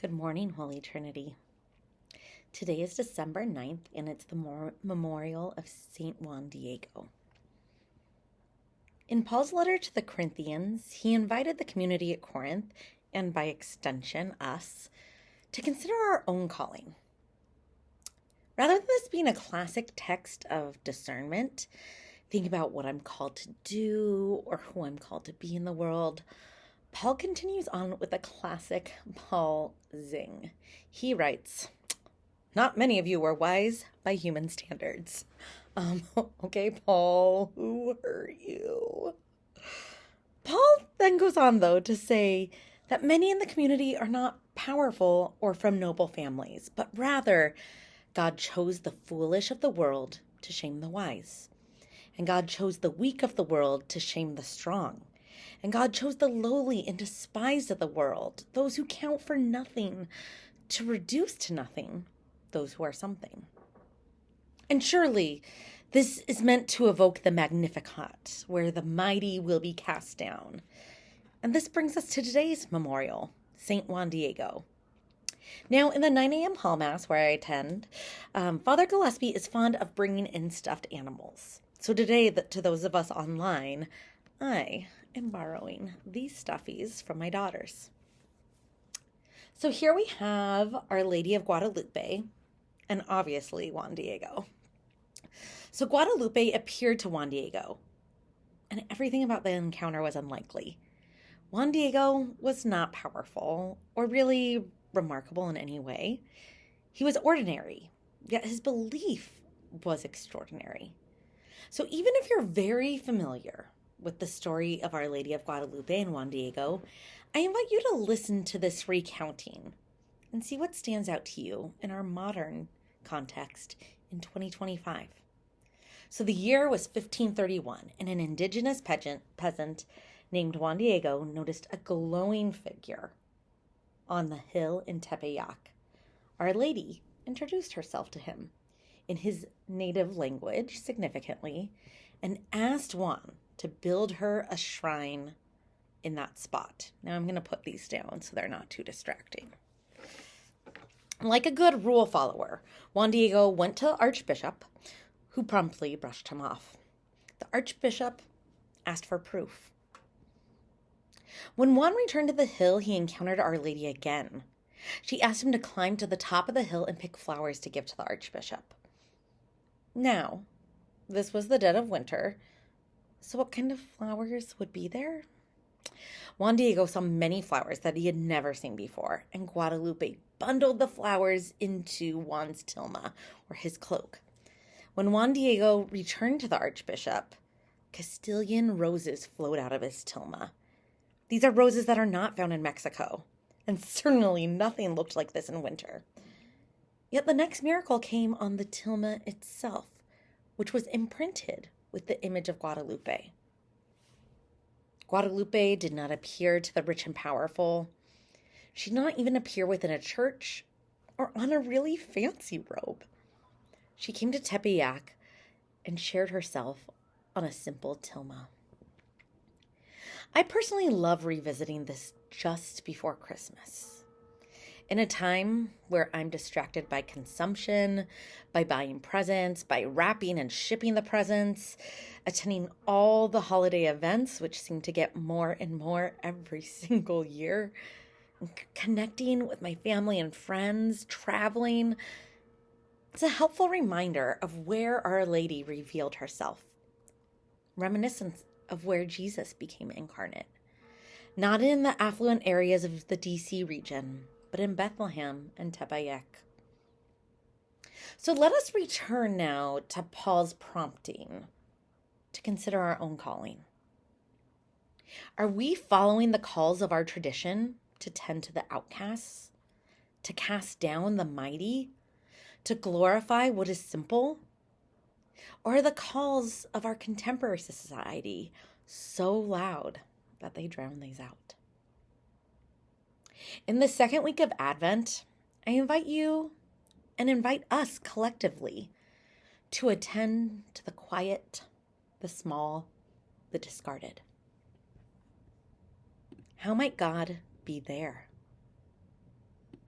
Good morning, Holy Trinity. Today is December 9th, and it's the memorial of St. Juan Diego. In Paul's letter to the Corinthians, he invited the community at Corinth, and by extension, us, to consider our own calling. Rather than this being a classic text of discernment, think about what I'm called to do or who I'm called to be in the world, Paul continues on with a classic Paul zing. He writes, "Not many of you are wise by human standards." Okay, Paul, who hurt you? Paul then goes on, though, to say that many in the community are not powerful or from noble families, but rather God chose the foolish of the world to shame the wise. And God chose the weak of the world to shame the strong. And God chose the lowly and despised of the world, those who count for nothing, to reduce to nothing those who are something. And surely this is meant to evoke the Magnificat, where the mighty will be cast down. And this brings us to today's memorial, St. Juan Diego. Now, in the 9 a.m. Hall Mass where I attend, Father Gillespie is fond of bringing in stuffed animals. So today, to those of us online, I am borrowing these stuffies from my daughters. So here we have Our Lady of Guadalupe and obviously Juan Diego. So Guadalupe appeared to Juan Diego, and everything about the encounter was unlikely. Juan Diego was not powerful or really remarkable in any way. He was ordinary, yet his belief was extraordinary. So even if you're very familiar with the story of Our Lady of Guadalupe and Juan Diego, I invite you to listen to this recounting and see what stands out to you in our modern context in 2025. So the year was 1531, and an indigenous peasant named Juan Diego noticed a glowing figure on the hill in Tepeyac. Our Lady introduced herself to him in his native language, significantly, and asked Juan to build her a shrine in that spot. Now I'm going to put these down so they're not too distracting. Like a good rule follower, Juan Diego went to the Archbishop, who promptly brushed him off. The Archbishop asked for proof. When Juan returned to the hill, he encountered Our Lady again. She asked him to climb to the top of the hill and pick flowers to give to the Archbishop. Now, this was the dead of winter, so what kind of flowers would be there? Juan Diego saw many flowers that he had never seen before, and Guadalupe bundled the flowers into Juan's tilma, or his cloak. When Juan Diego returned to the Archbishop, Castilian roses flowed out of his tilma. These are roses that are not found in Mexico, and certainly nothing looked like this in winter. Yet the next miracle came on the tilma itself, which was imprinted with the image of Guadalupe. Guadalupe did not appear to the rich and powerful. She did not even appear within a church or on a really fancy robe. She came to Tepeyac and shared herself on a simple tilma. I personally love revisiting this just before Christmas. In a time where I'm distracted by consumption, by buying presents, by wrapping and shipping the presents, attending all the holiday events, which seem to get more and more every single year, connecting with my family and friends, traveling, it's a helpful reminder of where Our Lady revealed herself. Reminiscence of where Jesus became incarnate. Not in the affluent areas of the DC region, but in Bethlehem and Tepeyac. So let us return now to Paul's prompting to consider our own calling. Are we following the calls of our tradition to tend to the outcasts, to cast down the mighty, to glorify what is simple? Or are the calls of our contemporary society so loud that they drown these out? In the second week of Advent, I invite you and invite us collectively to attend to the quiet, the small, the discarded. How might God be there?